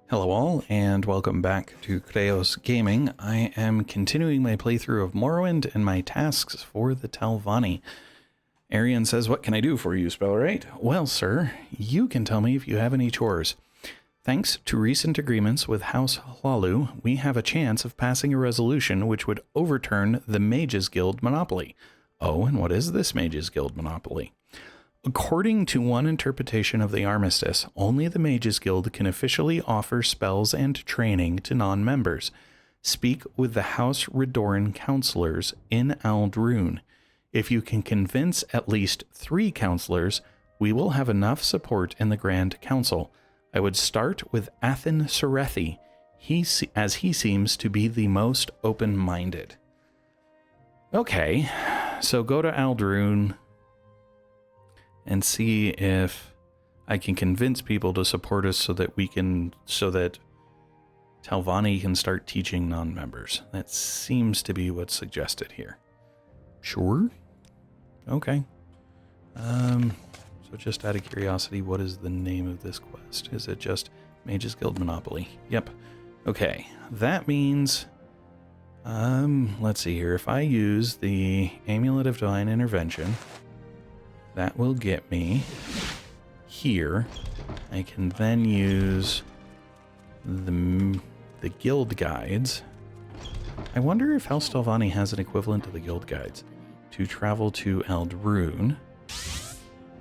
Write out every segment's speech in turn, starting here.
Hello all, and welcome back to Chreos Gaming. I am continuing my playthrough of Morrowind and my tasks for the Telvanni. Arian says, "What can I do for you, Spellwright?" Well, sir, you can tell me if you have any chores. Thanks to recent agreements with House Hlalu, we have a chance of passing a resolution which would overturn the Mages Guild monopoly. Oh, and what is this Mages Guild monopoly? According to one interpretation of the Armistice, only the Mages Guild can officially offer spells and training to non-members. Speak with the House Redoran counselors in Aldrune. If you can convince at least 3 counselors, we will have enough support in the Grand Council. I would start with Athen Serethi, as he seems to be the most open-minded. Okay, so go to Aldrune and see if I can convince people to support us so that Telvanni can start teaching non-members. That seems to be what's suggested here. Sure. Okay. So just out of curiosity, what is the name of this quest? Is it just Mages Guild Monopoly? Yep. Okay. That means, let's see here. If I use the Amulet of Divine Intervention, that will get me here. I can then use the guild guides. I wonder if House Telvanni has an equivalent to the guild guides to travel to Aldrune.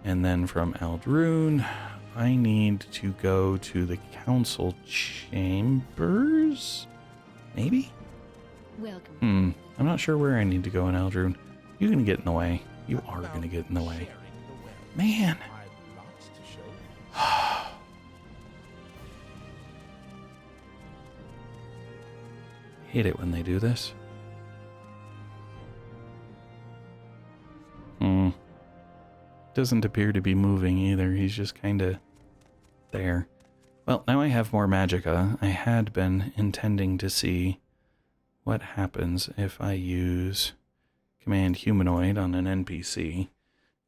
And then from Aldrune, I need to go to the council chambers? Maybe? Welcome. I'm not sure where I need to go in Aldrune. You're going to get in the way. You are going to get in the way. Man. Hate it when they do this. Doesn't appear to be moving either. He's just kind of there. Well, now I have more magicka. I had been intending to see what happens if I use Command Humanoid on an NPC.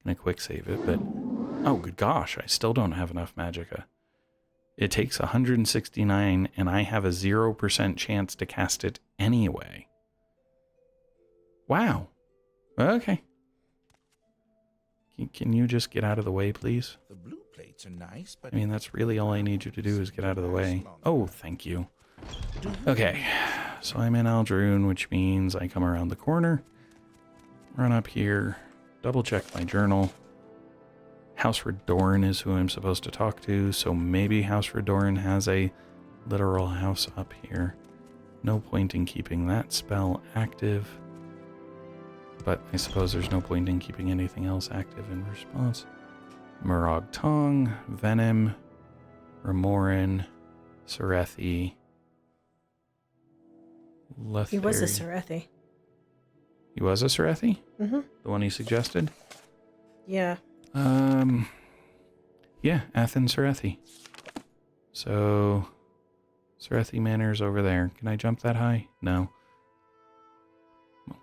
Gonna quick save it, but oh good gosh, I still don't have enough magicka. It takes 169 and I have a 0% chance to cast it anyway. Wow. Okay. Can you just get out of the way, please? The blue plates are nice, but I mean, that's really all I need you to do is get out of the way. Oh, thank you. Okay, so I'm in Aldrune, which means I come around the corner, run up here, double check my journal. House Redoran is who I'm supposed to talk to, so maybe House Redoran has a literal house up here. No point in keeping that spell active, but I suppose there's no point in keeping anything else active in response. Murag Tong, Venom, Remorin, Serethi, Lethari. He was a Serethi. He was a Serethi? Mm-hmm. The one he suggested? Yeah. Yeah, Athen Serethi. So, Serethi Manor's over there. Can I jump that high? No.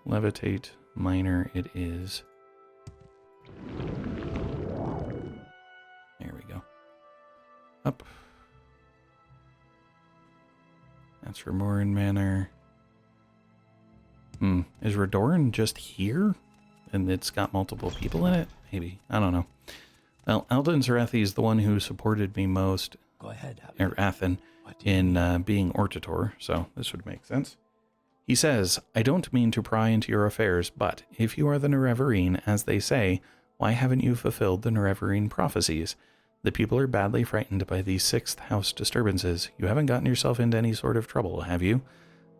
Levitate Minor it is. There we go. Up. That's Remorin Manor. Is Redoran just here? And it's got multiple people in it? Maybe. I don't know. Well, Alden Serethi is the one who supported me most. go ahead. Or Athen in being Ortator, so this would make sense. He says, "I don't mean to pry into your affairs, but if you are the Nerevarine, as they say, why haven't you fulfilled the Nerevarine prophecies? The people are badly frightened by these 6th house disturbances. You haven't gotten yourself into any sort of trouble, have you?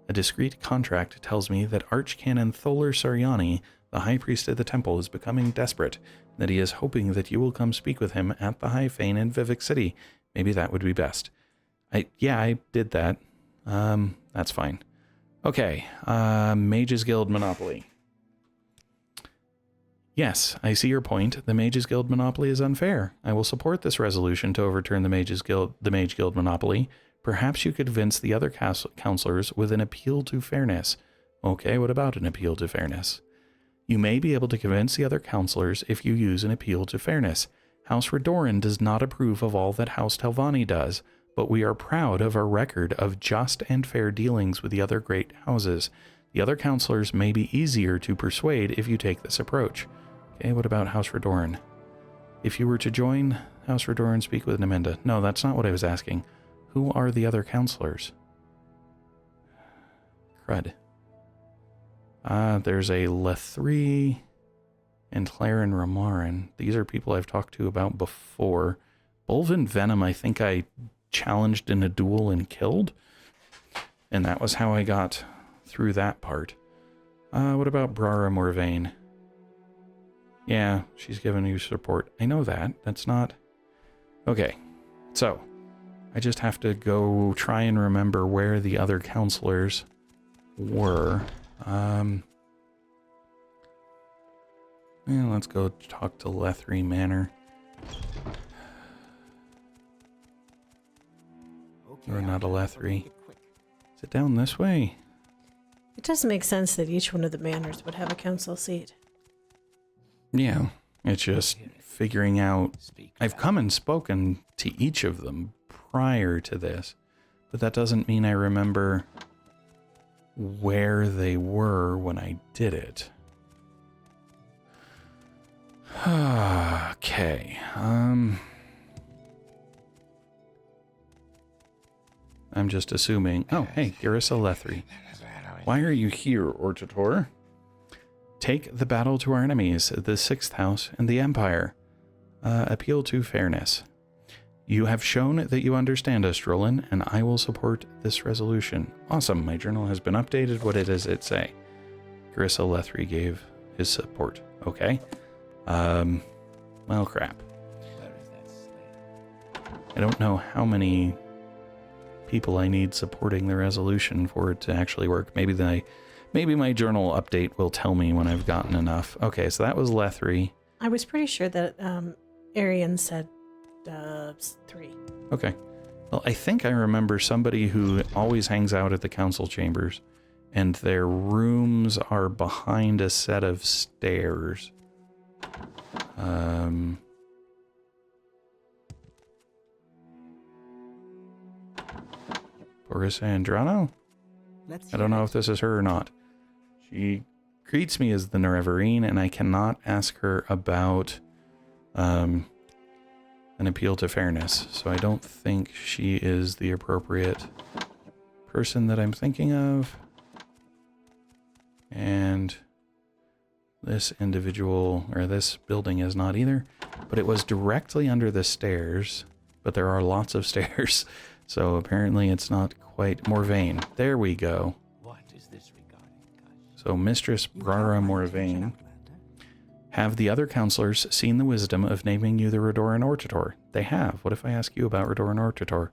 A discreet contract tells me that Archcanon Tholer Sariani, the High Priest of the Temple, is becoming desperate, that he is hoping that you will come speak with him at the High Fane in Vivek City. Maybe that would be best." Yeah, I did that. That's fine. Okay, Mages Guild Monopoly. Yes, I see your point. The Mages Guild Monopoly is unfair. I will support this resolution to overturn the Mage Guild Monopoly. Perhaps you could convince the other counselors with an appeal to fairness. Okay, what about an appeal to fairness? You may be able to convince the other counselors if you use an appeal to fairness. House Redoran does not approve of all that House Telvanni does, but we are proud of our record of just and fair dealings with the other great houses. The other counselors may be easier to persuade if you take this approach. Okay, what about House Redoran? If you were to join House Redoran, speak with Naminda. No, that's not what I was asking. Who are the other counselors? Crud. There's a Lethri and Claren Ramarin. These are people I've talked to about before. Bolvin Venom, I think I challenged in a duel and killed. And that was how I got through that part. What about Brara Morvain? Yeah, she's given you support. I know that. That's not... Okay, so I just have to go try and remember where the other counselors were. Yeah, let's go talk to Lethri Manor. Or not a Lethri. Is it down this way? It does make sense that each one of the manors would have a council seat. Yeah, it's just figuring out... I've come and spoken to each of them prior to this, but that doesn't mean I remember where they were when I did it. Okay, I'm just assuming... Oh, hey, Garissa Lethri. Why are you here, Ortator? Take the battle to our enemies, the 6th House and the Empire. Appeal to fairness. You have shown that you understand us, Drolan, and I will support this resolution. Awesome, my journal has been updated. What does it say? Garissa Lethri gave his support. Okay. Well, crap. I don't know how many people I need supporting the resolution for it to actually work. Maybe my journal update will tell me when I've gotten enough. Okay, so that was Lethri. I was pretty sure that Arian said 3. Okay. Well, I think I remember somebody who always hangs out at the council chambers, and their rooms are behind a set of stairs. Boris Andrano? I don't know if this is her or not. She greets me as the Nerevarine, and I cannot ask her about an appeal to fairness, so I don't think she is the appropriate person that I'm thinking of. And this individual, or this building is not either, but it was directly under the stairs, but there are lots of stairs, so apparently it's not quite Morvain. There we go. What is this regarding? So Mistress Brara Morvain. Have the other counselors seen the wisdom of naming you the Redoran Ortator? They have. What if I ask you about Redoran Ortator?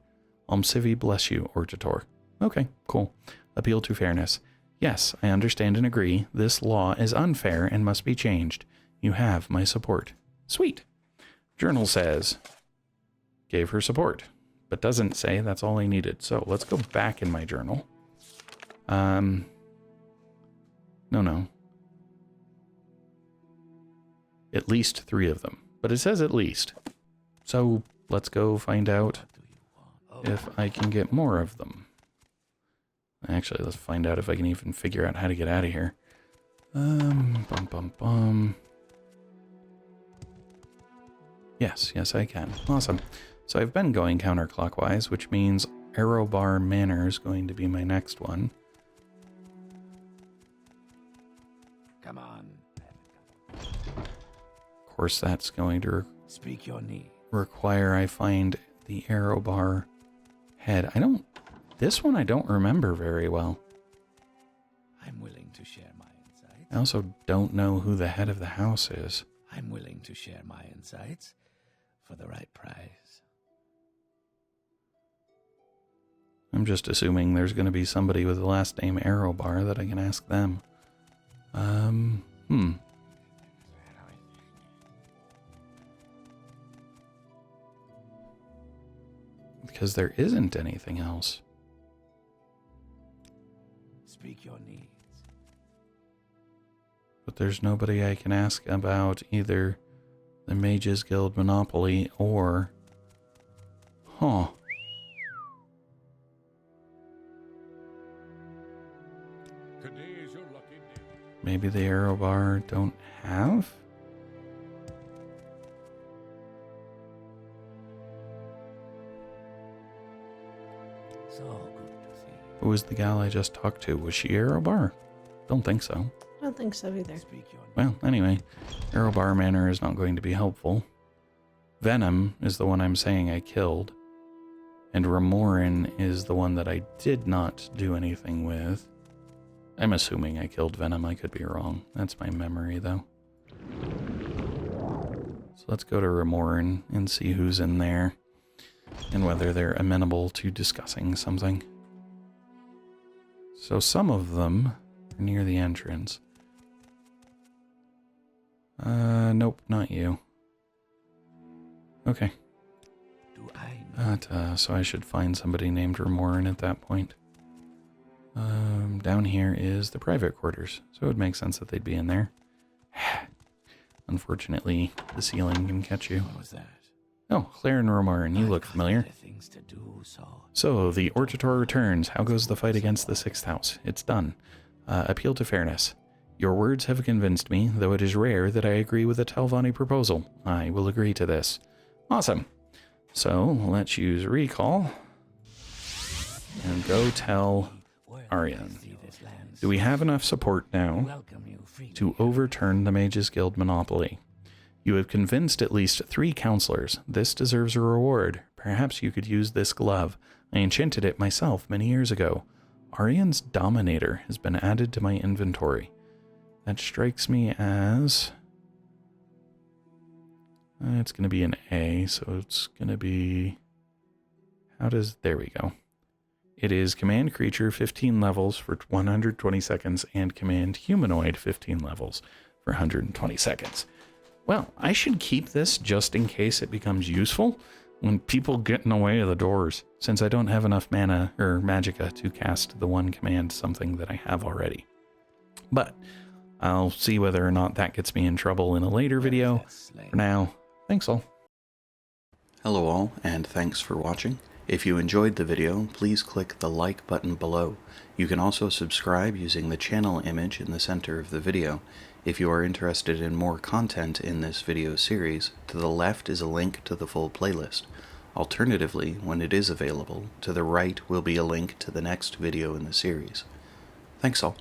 Civi bless you, Ortator. Okay, cool. Appeal to fairness. Yes, I understand and agree. This law is unfair and must be changed. You have my support. Sweet. Journal says, gave her support, but doesn't say that's all I needed. So let's go back in my journal. No. At least 3 of them, but it says at least. So let's go find out if I can get more of them. Actually, let's find out if I can even figure out how to get out of here. Yes, I can. Awesome. So I've been going counterclockwise, which means Arrowbar Manor is going to be my next one. Come on. Of course, that's going to Speak your need. require I find the Arrowbar head. This one I don't remember very well. I'm willing to share my insights. I also don't know who the head of the house is. I'm willing to share my insights for the right price. I'm just assuming there's going to be somebody with the last name Arrowbar that I can ask them. Because there isn't anything else. Speak your needs. But there's nobody I can ask about either the Mages Guild Monopoly or... Maybe the arrow bar don't have? So good to see you. Who was the gal I just talked to? Was she arrow bar? Don't think so. I don't think so either. Speak your Well, anyway, arrow bar manner is not going to be helpful. Venom is the one I'm saying I killed. And Remorin is the one that I did not do anything with. I'm assuming I killed Venom. I could be wrong. That's my memory, though. So let's go to Remorin and see who's in there and whether they're amenable to discussing something. So some of them are near the entrance. Nope, not you. Okay. Do I know? So I should find somebody named Remorin at that point. Down here is the private quarters, so it would make sense that they'd be in there. Unfortunately, the ceiling can catch you. What was that? Oh, Claire and Remorin, you look familiar. Things to do, So, the Ortator returns. How goes the fight against the 6th house? It's done. Appeal to fairness. Your words have convinced me, though it is rare that I agree with the Telvanni proposal. I will agree to this. Awesome. So, let's use recall and go tell Arian. Do we have enough support now to overturn the Mages Guild monopoly? You have convinced at least 3 counselors. This deserves a reward. Perhaps you could use this glove. I enchanted it myself many years ago. Arian's Dominator has been added to my inventory. That strikes me as... it's going to be an A, so it's going to be... There we go. It is Command Creature 15 levels for 120 seconds and Command Humanoid 15 levels for 120 seconds. Well, I should keep this just in case it becomes useful when people get in the way of the doors, since I don't have enough mana or magicka to cast the one command something that I have already. But I'll see whether or not that gets me in trouble in a later video. For now, thanks all. Hello all, and thanks for watching. If you enjoyed the video, please click the like button below. You can also subscribe using the channel image in the center of the video. If you are interested in more content in this video series, to the left is a link to the full playlist. Alternatively, when it is available, to the right will be a link to the next video in the series. Thanks all.